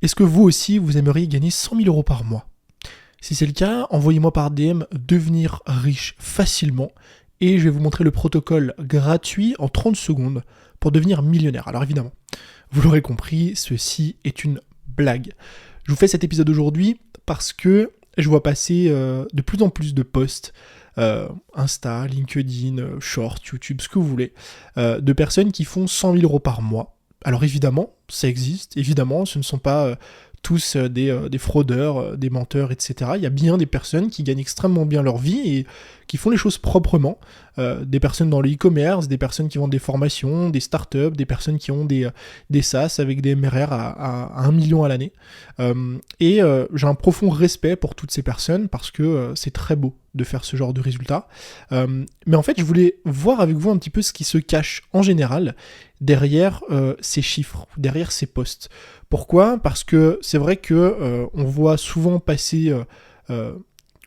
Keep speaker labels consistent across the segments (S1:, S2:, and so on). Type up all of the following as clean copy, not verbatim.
S1: Est-ce que vous aussi, vous aimeriez gagner 100 000 euros par mois? Si c'est le cas, envoyez-moi par DM devenir riche facilement et je vais vous montrer le protocole gratuit en 30 secondes pour devenir millionnaire. Alors évidemment, vous l'aurez compris, ceci est une blague. Je vous fais cet épisode aujourd'hui parce que je vois passer de plus en plus de posts, Insta, LinkedIn, Short, YouTube, ce que vous voulez, de personnes qui font 100 000 euros par mois. Alors évidemment, ça existe, évidemment, ce ne sont pas tous des fraudeurs, des menteurs, etc. Il y a bien des personnes qui gagnent extrêmement bien leur vie et qui font les choses proprement. Des personnes dans le e-commerce, des personnes qui vendent des formations, des startups, des personnes qui ont des SaaS avec des MRR à 1 million à l'année. J'ai un profond respect pour toutes ces personnes parce que c'est très beau de faire ce genre de résultats. Mais en fait, je voulais voir avec vous un petit peu ce qui se cache en général derrière ces chiffres, derrière ces posts. Pourquoi ? Parce que c'est vrai que on voit souvent passer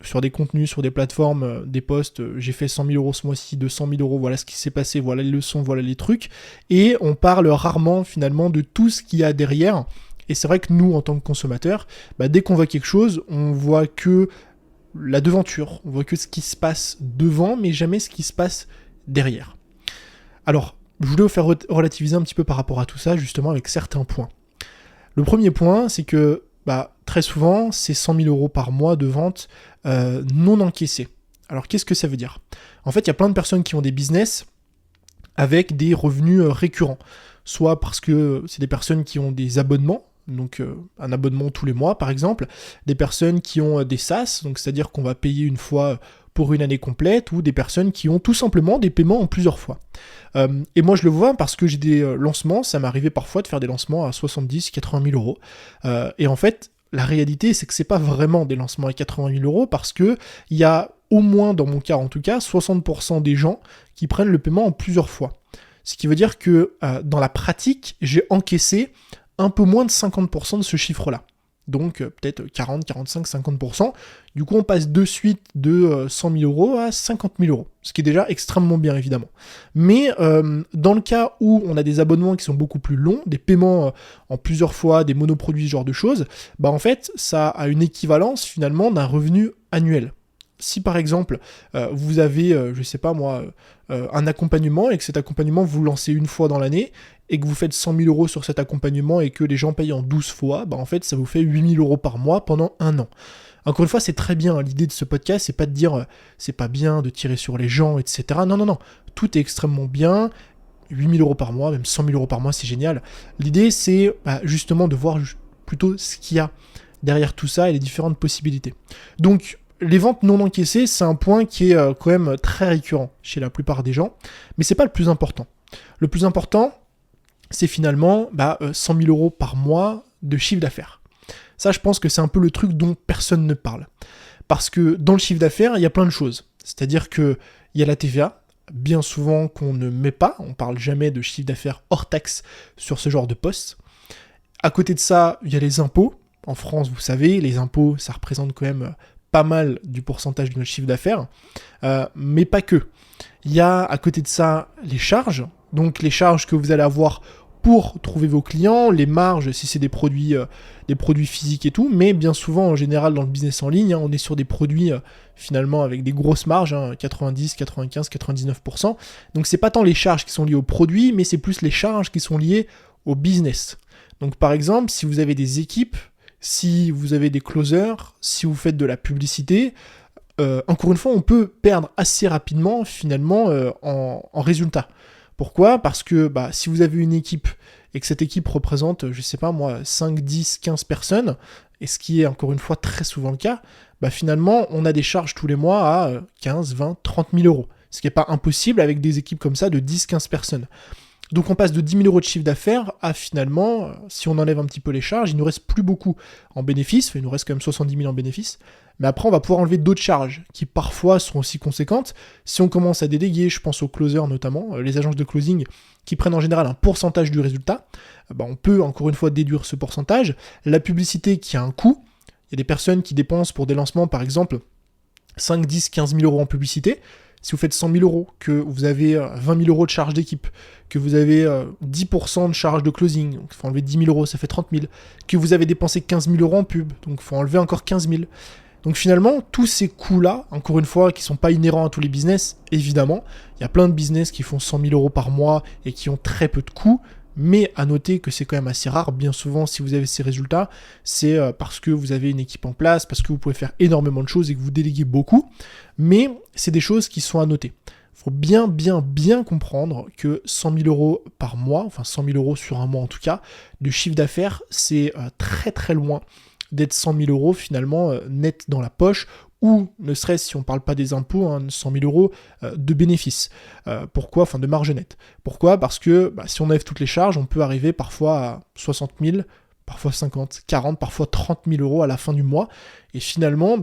S1: sur des contenus, sur des plateformes, des posts, j'ai fait 100 000 euros ce mois-ci, 200 000 euros, voilà ce qui s'est passé, voilà les leçons, voilà les trucs, et on parle rarement finalement de tout ce qu'il y a derrière. Et c'est vrai que nous, en tant que consommateurs, dès qu'on voit quelque chose, on voit que la devanture, on voit que ce qui se passe devant, mais jamais ce qui se passe derrière. Alors, je voulais vous faire relativiser un petit peu par rapport à tout ça, justement avec certains points. Le premier point, c'est que très souvent, c'est 100 000 euros par mois de vente non encaissés. Alors, qu'est-ce que ça veut dire ? En fait, il y a plein de personnes qui ont des business avec des revenus récurrents. Soit parce que c'est des personnes qui ont des abonnements, donc un abonnement tous les mois par exemple, des personnes qui ont des SaaS, donc c'est-à-dire qu'on va payer une fois pour une année complète, ou des personnes qui ont tout simplement des paiements en plusieurs fois. Et moi je le vois parce que j'ai des lancements, ça m'est arrivé parfois de faire des lancements à 70, 80 000 euros. Et en fait, la réalité c'est que c'est pas vraiment des lancements à 80 000 euros parce que il y a au moins, dans mon cas en tout cas, 60% des gens qui prennent le paiement en plusieurs fois. Ce qui veut dire que dans la pratique, j'ai encaissé un peu moins de 50% de ce chiffre-là. Donc peut-être 40, 45, 50%. Du coup, on passe de suite de 100 000 euros à 50 000 euros. Ce qui est déjà extrêmement bien, évidemment. Mais dans le cas où on a des abonnements qui sont beaucoup plus longs, des paiements en plusieurs fois, des monoproduits, ce genre de choses, en fait, ça a une équivalence finalement d'un revenu annuel. Si par exemple, vous avez, un accompagnement et que cet accompagnement vous lancez une fois dans l'année et que vous faites 100 000 euros sur cet accompagnement et que les gens payent en 12 fois, en fait, ça vous fait 8 000 euros par mois pendant un an. Encore une fois, c'est très bien. L'idée de ce podcast, c'est pas de dire c'est pas bien de tirer sur les gens, etc. Non. Tout est extrêmement bien. 8 000 euros par mois, même 100 000 euros par mois, c'est génial. L'idée, c'est justement de voir plutôt ce qu'il y a derrière tout ça et les différentes possibilités. Donc, les ventes non encaissées, c'est un point qui est quand même très récurrent chez la plupart des gens, mais c'est pas le plus important. Le plus important, c'est finalement 100 000 euros par mois de chiffre d'affaires. Ça, je pense que c'est un peu le truc dont personne ne parle. Parce que dans le chiffre d'affaires, il y a plein de choses. C'est-à-dire qu'il y a la TVA, bien souvent qu'on ne met pas, on parle jamais de chiffre d'affaires hors taxe sur ce genre de poste. À côté de ça, il y a les impôts. En France, vous savez, les impôts, ça représente quand même pas mal du pourcentage de notre chiffre d'affaires, mais pas que. Il y a à côté de ça les charges, donc les charges que vous allez avoir pour trouver vos clients, les marges si c'est des produits physiques et tout, mais bien souvent en général dans le business en ligne, on est sur des produits finalement avec des grosses marges, 90, 95, 99%. Donc c'est pas tant les charges qui sont liées aux produits, mais c'est plus les charges qui sont liées au business. Donc par exemple, si vous avez des équipes, si vous avez des closers, si vous faites de la publicité, encore une fois, on peut perdre assez rapidement finalement en résultat. Pourquoi ? Parce que si vous avez une équipe et que cette équipe représente, 5, 10, 15 personnes, et ce qui est encore une fois très souvent le cas, finalement, on a des charges tous les mois à 15, 20, 30 000 euros. Ce qui n'est pas impossible avec des équipes comme ça de 10, 15 personnes. Donc on passe de 10 000 euros de chiffre d'affaires à finalement, si on enlève un petit peu les charges, il ne nous reste plus beaucoup en bénéfices, il nous reste quand même 70 000 en bénéfices, mais après on va pouvoir enlever d'autres charges qui parfois sont aussi conséquentes. Si on commence à déléguer, je pense aux closers notamment, les agences de closing qui prennent en général un pourcentage du résultat, on peut encore une fois déduire ce pourcentage. La publicité qui a un coût, il y a des personnes qui dépensent pour des lancements par exemple 5, 10, 15 000 euros en publicité. Si vous faites 100 000 euros, que vous avez 20 000 euros de charge d'équipe, que vous avez 10% de charge de closing, donc il faut enlever 10 000 euros, ça fait 30 000, que vous avez dépensé 15 000 euros en pub, donc il faut enlever encore 15 000. Donc finalement, tous ces coûts-là, encore une fois, qui ne sont pas inhérents à tous les business, évidemment, il y a plein de business qui font 100 000 euros par mois et qui ont très peu de coûts, mais à noter que c'est quand même assez rare. Bien souvent, si vous avez ces résultats, c'est parce que vous avez une équipe en place, parce que vous pouvez faire énormément de choses et que vous déléguez beaucoup, mais c'est des choses qui sont à noter. Il faut bien comprendre que 100 000 euros par mois, enfin 100 000 euros sur un mois en tout cas, de chiffre d'affaires, c'est très loin d'être 100 000 euros finalement net dans la poche, ou ne serait-ce, si on ne parle pas des impôts, 100 000 euros de bénéfices. Pourquoi ? Enfin de marge nette. Pourquoi ? Parce que si on enlève toutes les charges, on peut arriver parfois à 60 000, parfois 50, 40, parfois 30 000 euros à la fin du mois. Et finalement,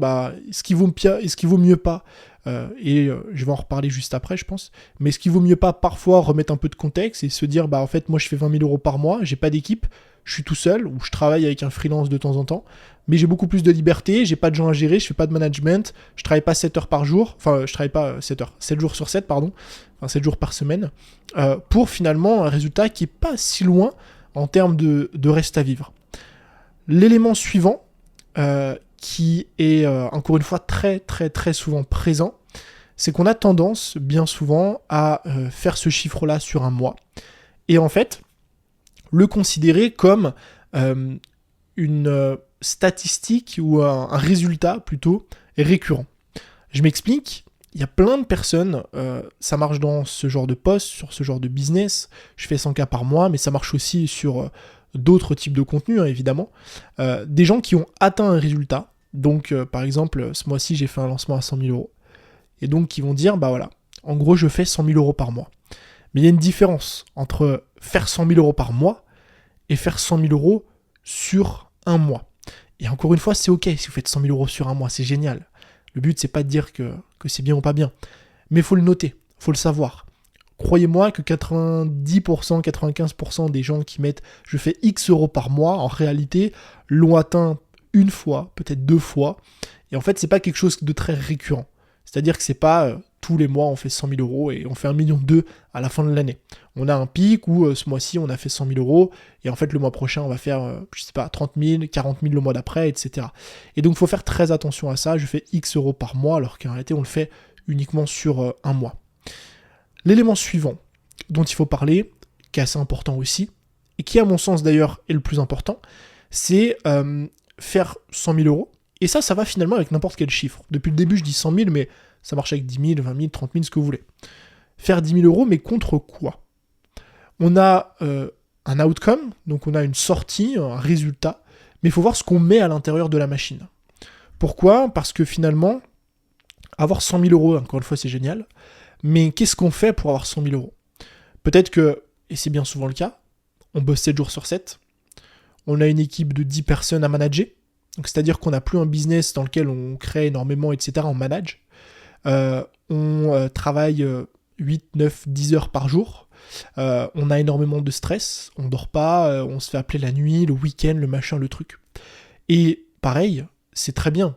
S1: est-ce qu'il vaut mieux pas, je vais en reparler juste après je pense, mais est-ce qu'il vaut mieux pas parfois remettre un peu de contexte et se dire, en fait moi je fais 20 000 euros par mois, j'ai pas d'équipe, je suis tout seul, ou je travaille avec un freelance de temps en temps, mais j'ai beaucoup plus de liberté, j'ai pas de gens à gérer, je fais pas de management, je travaille pas 7 heures par jour, enfin je travaille pas 7 heures, 7 jours sur 7 pardon, enfin 7 jours par semaine, pour finalement un résultat qui est pas si loin en termes de reste à vivre. L'élément suivant, qui est encore une fois très souvent présent, c'est qu'on a tendance bien souvent à faire ce chiffre-là sur un mois, et en fait le considérer comme une statistique ou un résultat plutôt récurrent. Je m'explique, il y a plein de personnes, ça marche dans ce genre de poste, sur ce genre de business, je fais 100K par mois, mais ça marche aussi sur d'autres types de contenus, évidemment, des gens qui ont atteint un résultat, donc par exemple, ce mois-ci j'ai fait un lancement à 100 000 euros, et donc qui vont dire, voilà, en gros je fais 100 000 euros par mois. Mais il y a une différence entre faire 100 000 euros par mois et faire 100 000 euros sur un mois. Et encore une fois, c'est ok si vous faites 100 000 euros sur un mois, c'est génial. Le but, c'est pas de dire que c'est bien ou pas bien. Mais il faut le noter, il faut le savoir. Croyez-moi que 90%, 95% des gens qui mettent « je fais X euros par mois », en réalité, l'ont atteint une fois, peut-être 2 fois. Et en fait, c'est pas quelque chose de très récurrent. C'est-à-dire que c'est pas tous les mois on fait 100 000 euros et on fait 1,2 million à la fin de l'année. On a un pic où ce mois-ci on a fait 100 000 euros et en fait le mois prochain on va faire, 30 000, 40 000 le mois d'après, etc. Et donc il faut faire très attention à ça. Je fais X euros par mois alors qu'en réalité on le fait uniquement sur un mois. L'élément suivant dont il faut parler, qui est assez important aussi, et qui à mon sens d'ailleurs est le plus important, c'est faire 100 000 euros. Et ça va finalement avec n'importe quel chiffre. Depuis le début, je dis 100 000, mais ça marche avec 10 000, 20 000, 30 000, ce que vous voulez. Faire 10 000 euros, mais contre quoi ? On a un outcome, donc on a une sortie, un résultat, mais il faut voir ce qu'on met à l'intérieur de la machine. Pourquoi ? Parce que finalement, avoir 100 000 euros, encore une fois, c'est génial, mais qu'est-ce qu'on fait pour avoir 100 000 euros ? Peut-être que, et c'est bien souvent le cas, on bosse 7 jours sur 7, on a une équipe de 10 personnes à manager, donc c'est-à-dire qu'on n'a plus un business dans lequel on crée énormément, etc., on manage. On travaille 8, 9, 10 heures par jour. On a énormément de stress, on dort pas, on se fait appeler la nuit, le week-end, le machin, le truc. Et pareil, c'est très bien.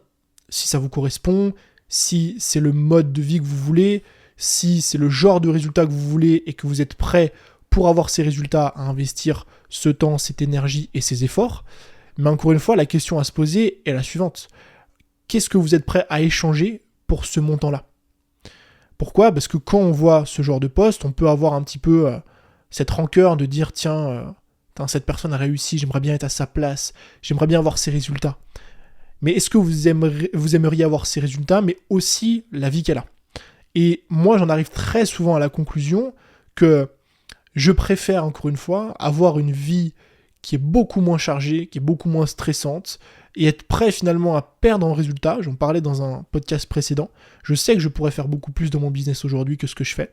S1: Si ça vous correspond, si c'est le mode de vie que vous voulez, si c'est le genre de résultat que vous voulez et que vous êtes prêt pour avoir ces résultats à investir ce temps, cette énergie et ces efforts. Mais encore une fois, la question à se poser est la suivante. Qu'est-ce que vous êtes prêt à échanger pour ce montant-là ? Pourquoi ? Parce que quand on voit ce genre de poste, on peut avoir un petit peu cette rancœur de dire tiens, cette personne a réussi, j'aimerais bien être à sa place, j'aimerais bien avoir ses résultats. Mais est-ce que vous aimeriez avoir ces résultats, mais aussi la vie qu'elle a ? Et moi, j'en arrive très souvent à la conclusion que je préfère, encore une fois, avoir une vie qui est beaucoup moins chargée, qui est beaucoup moins stressante, et être prêt finalement à perdre en résultat. J'en parlais dans un podcast précédent. Je sais que je pourrais faire beaucoup plus dans mon business aujourd'hui que ce que je fais,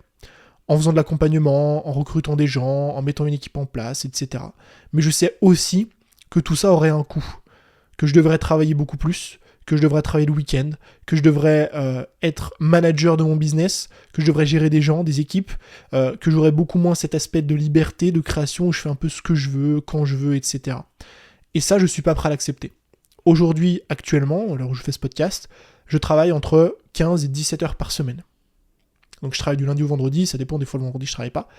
S1: en faisant de l'accompagnement, en recrutant des gens, en mettant une équipe en place, etc. Mais je sais aussi que tout ça aurait un coût, que je devrais travailler beaucoup plus, que je devrais travailler le week-end, que je devrais être manager de mon business, que je devrais gérer des gens, des équipes, que j'aurais beaucoup moins cet aspect de liberté, de création, où je fais un peu ce que je veux, quand je veux, etc. Et ça, je ne suis pas prêt à l'accepter. Aujourd'hui, actuellement, alors où je fais ce podcast, je travaille entre 15 et 17 heures par semaine. Donc je travaille du lundi au vendredi, ça dépend, des fois le vendredi je travaille pas,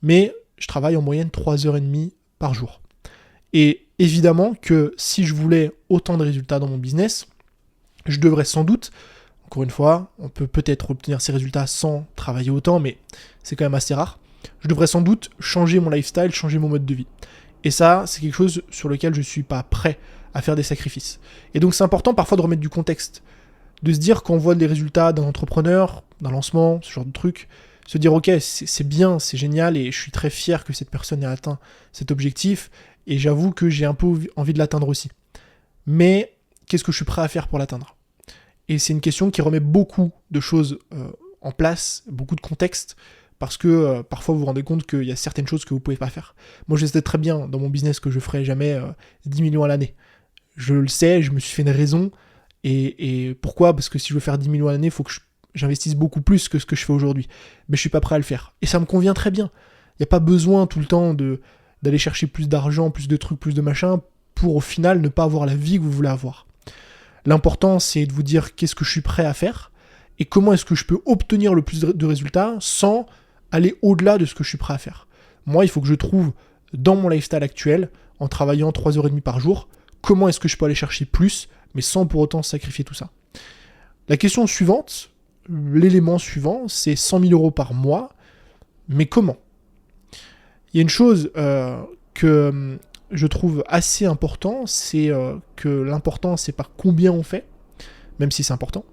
S1: mais je travaille en moyenne 3h30 par jour. Et évidemment que si je voulais autant de résultats dans mon business, je devrais sans doute, encore une fois, on peut peut-être obtenir ces résultats sans travailler autant, mais c'est quand même assez rare, je devrais sans doute changer mon lifestyle, changer mon mode de vie. Et ça, c'est quelque chose sur lequel je ne suis pas prêt à faire des sacrifices. Et donc c'est important parfois de remettre du contexte, de se dire qu'on voit les résultats d'un entrepreneur, d'un lancement, ce genre de truc, se dire ok, c'est bien, c'est génial, et je suis très fier que cette personne ait atteint cet objectif, et j'avoue que j'ai un peu envie de l'atteindre aussi. Mais qu'est-ce que je suis prêt à faire pour l'atteindre ? Et c'est une question qui remet beaucoup de choses en place, beaucoup de contexte, parce que parfois vous vous rendez compte qu'il y a certaines choses que vous ne pouvez pas faire. Moi je sais très bien dans mon business que je ne ferai jamais 10 millions à l'année. Je le sais, je me suis fait une raison, et pourquoi ? Parce que si je veux faire 10 millions à l'année, il faut que j'investisse beaucoup plus que ce que je fais aujourd'hui. Mais je ne suis pas prêt à le faire. Et ça me convient très bien. Il n'y a pas besoin tout le temps d'aller chercher plus d'argent, plus de trucs, plus de machins, pour au final ne pas avoir la vie que vous voulez avoir. L'important, c'est de vous dire qu'est-ce que je suis prêt à faire et comment est-ce que je peux obtenir le plus de résultats sans aller au-delà de ce que je suis prêt à faire. Moi, il faut que je trouve dans mon lifestyle actuel, en travaillant 3h30 par jour, comment est-ce que je peux aller chercher plus, mais sans pour autant sacrifier tout ça. La question suivante, l'élément suivant, c'est 100 000 euros par mois, mais comment ? Il y a une chose que je trouve assez important, c'est que l'important, c'est pas combien on fait, même si c'est important,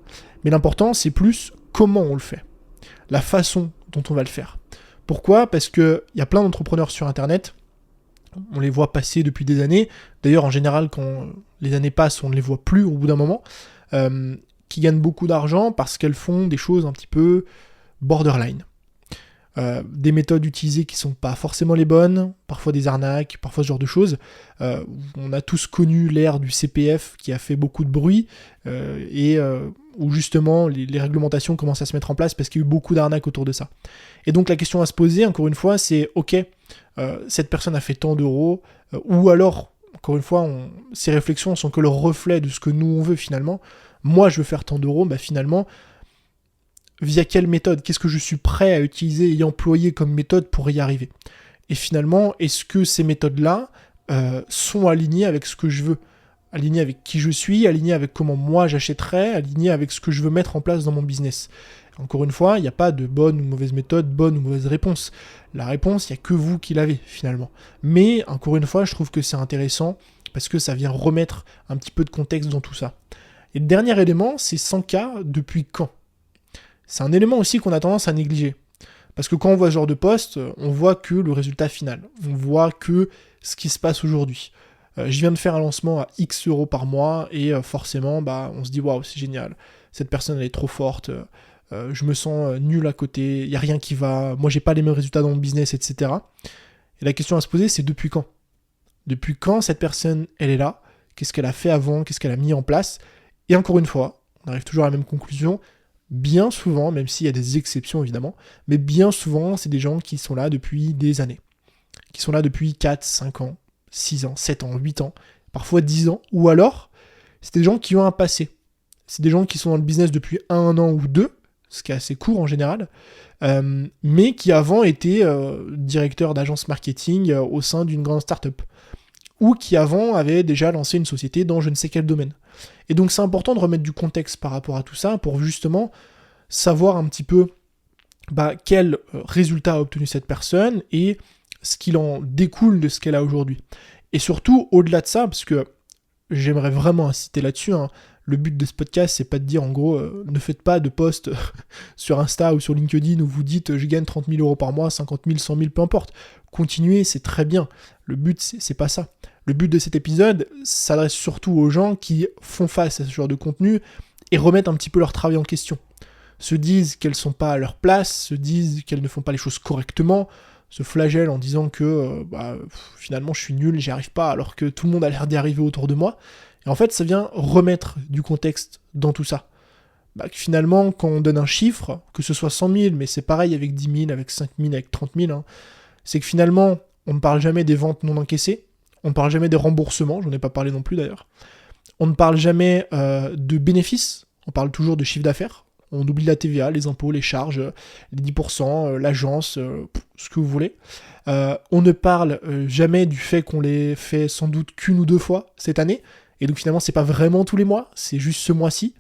S1: mais l'important, c'est plus comment on le fait, la façon dont on va le faire. Pourquoi ? Parce qu'il y a plein d'entrepreneurs sur Internet, on les voit passer depuis des années, d'ailleurs en général quand les années passent, on ne les voit plus au bout d'un moment, qui gagnent beaucoup d'argent parce qu'elles font des choses un petit peu borderline. Des méthodes utilisées qui sont pas forcément les bonnes, parfois des arnaques, parfois ce genre de choses. On a tous connu l'ère du CPF qui a fait beaucoup de bruit où justement les réglementations commencent à se mettre en place parce qu'il y a eu beaucoup d'arnaques autour de ça. Et donc la question à se poser, encore une fois, c'est ok, cette personne a fait tant d'euros, ou alors, encore une fois, ces réflexions sont que le reflet de ce que nous on veut finalement. Moi je veux faire tant d'euros, finalement, via quelle méthode ? Qu'est-ce que je suis prêt à utiliser et employer comme méthode pour y arriver ? Et finalement, est-ce que ces méthodes-là sont alignées avec ce que je veux ? Alignées avec qui je suis, alignées avec comment moi j'achèterais, alignées avec ce que je veux mettre en place dans mon business. Encore une fois, il n'y a pas de bonne ou mauvaise méthode, bonne ou mauvaise réponse. La réponse, il n'y a que vous qui l'avez finalement. Mais encore une fois, je trouve que c'est intéressant parce que ça vient remettre un petit peu de contexte dans tout ça. Et le dernier élément, c'est 100K depuis quand ? C'est un élément aussi qu'on a tendance à négliger. Parce que quand on voit ce genre de post, on voit que le résultat final. On voit que ce qui se passe aujourd'hui. Je viens de faire un lancement à X euros par mois et forcément, on se dit waouh, c'est génial. Cette personne, elle est trop forte. Je me sens nul à côté. Il n'y a rien qui va. Moi, j'ai pas les mêmes résultats dans mon business, etc. Et la question à se poser, c'est depuis quand ? Depuis quand cette personne, elle est là ? Qu'est-ce qu'elle a fait avant ? Qu'est-ce qu'elle a mis en place ? Et encore une fois, on arrive toujours à la même conclusion. Bien souvent, même s'il y a des exceptions évidemment, mais bien souvent, c'est des gens qui sont là depuis des années. Qui sont là depuis 4, 5 ans, 6 ans, 7 ans, 8 ans, parfois 10 ans, ou alors, c'est des gens qui ont un passé. C'est des gens qui sont dans le business depuis 1 an ou 2, ce qui est assez court en général, mais qui avant étaient directeurs d'agence marketing au sein d'une grande start-up. Ou qui avant avaient déjà lancé une société dans je ne sais quel domaine. Et donc c'est important de remettre du contexte par rapport à tout ça pour justement savoir un petit peu quel résultat a obtenu cette personne et ce qu'il en découle de ce qu'elle a aujourd'hui. Et surtout, au-delà de ça, parce que j'aimerais vraiment inciter là-dessus, le but de ce podcast, c'est pas de dire en gros, ne faites pas de post sur Insta ou sur LinkedIn où vous dites je gagne 30 000 euros par mois, 50 000, 100 000, peu importe. Continuez, c'est très bien. Le but, c'est pas ça. Le but de cet épisode s'adresse surtout aux gens qui font face à ce genre de contenu et remettent un petit peu leur travail en question. Se disent qu'elles sont pas à leur place, se disent qu'elles ne font pas les choses correctement, se flagellent en disant que finalement je suis nul, j'y arrive pas, alors que tout le monde a l'air d'y arriver autour de moi. Et en fait, ça vient remettre du contexte dans tout ça. Que finalement, quand on donne un chiffre, que ce soit 100 000, mais c'est pareil avec 10 000, avec 5 000, avec 30 000, c'est que finalement, on ne parle jamais des ventes non encaissées, on ne parle jamais des remboursements, j'en ai pas parlé non plus d'ailleurs, on ne parle jamais de bénéfices, on parle toujours de chiffre d'affaires, On oublie la TVA, les impôts, les charges, les 10%, l'agence, ce que vous voulez. On ne parle jamais du fait qu'on les fait sans doute qu'une ou deux fois cette année. Et donc finalement, c'est pas vraiment tous les mois, c'est juste ce mois-ci.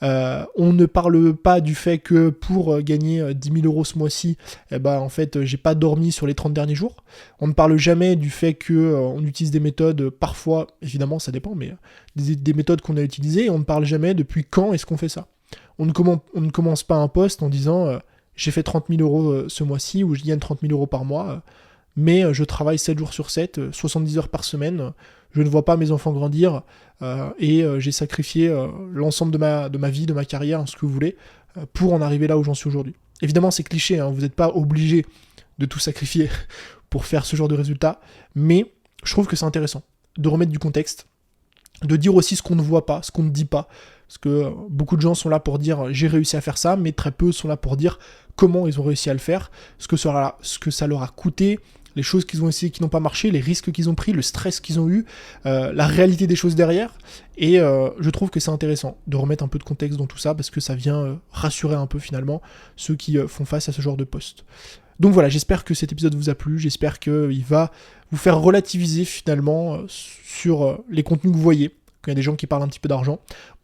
S1: On ne parle pas du fait que pour gagner 10 000 euros ce mois-ci, en fait, j'ai pas dormi sur les 30 derniers jours. On ne parle jamais du fait que on utilise des méthodes, parfois, évidemment, ça dépend, mais des méthodes qu'on a utilisées, et on ne parle jamais depuis quand est-ce qu'on fait ça. On ne commence pas un post en disant j'ai fait 30 000 euros ce mois-ci, ou je gagne 30 000 euros par mois, mais je travaille 7 jours sur 7, 70 heures par semaine, je ne vois pas mes enfants grandir, et j'ai sacrifié l'ensemble de ma vie, de ma carrière, ce que vous voulez, pour en arriver là où j'en suis aujourd'hui. Évidemment, c'est cliché, hein, vous n'êtes pas obligé de tout sacrifier pour faire ce genre de résultat, mais je trouve que c'est intéressant de remettre du contexte, de dire aussi ce qu'on ne voit pas, ce qu'on ne dit pas, parce que beaucoup de gens sont là pour dire j'ai réussi à faire ça, mais très peu sont là pour dire comment ils ont réussi à le faire, ce que ça leur a coûté, les choses qu'ils ont essayé qui n'ont pas marché, les risques qu'ils ont pris, le stress qu'ils ont eu, la réalité des choses derrière. Et je trouve que c'est intéressant de remettre un peu de contexte dans tout ça, parce que ça vient rassurer un peu finalement ceux qui font face à ce genre de poste. Donc voilà, j'espère que cet épisode vous a plu, j'espère qu'il va vous faire relativiser finalement sur les contenus que vous voyez, quand il y a des gens qui parlent un petit peu d'argent,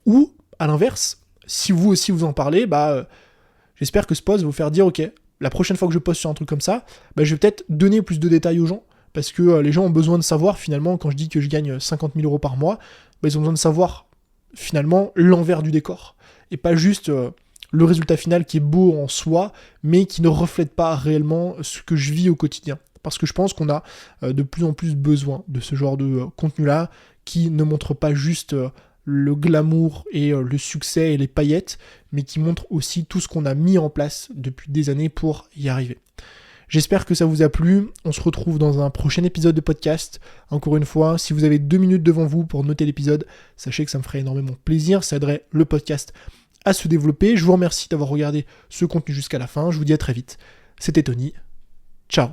S1: ou à l'inverse, si vous aussi vous en parlez, j'espère que ce post va vous faire dire ok, la prochaine fois que je poste sur un truc comme ça, je vais peut-être donner plus de détails aux gens, parce que les gens ont besoin de savoir finalement, quand je dis que je gagne 50 000 euros par mois, ils ont besoin de savoir finalement l'envers du décor, et pas juste le résultat final qui est beau en soi, mais qui ne reflète pas réellement ce que je vis au quotidien. Parce que je pense qu'on a de plus en plus besoin de ce genre de contenu-là, qui ne montre pas juste le glamour et le succès et les paillettes, mais qui montre aussi tout ce qu'on a mis en place depuis des années pour y arriver. J'espère que ça vous a plu, on se retrouve dans un prochain épisode de podcast. Encore une fois, si vous avez 2 minutes devant vous pour noter l'épisode, sachez que ça me ferait énormément plaisir, ça aiderait le podcast à se développer. Je vous remercie d'avoir regardé ce contenu jusqu'à la fin, je vous dis à très vite. C'était Tony, ciao.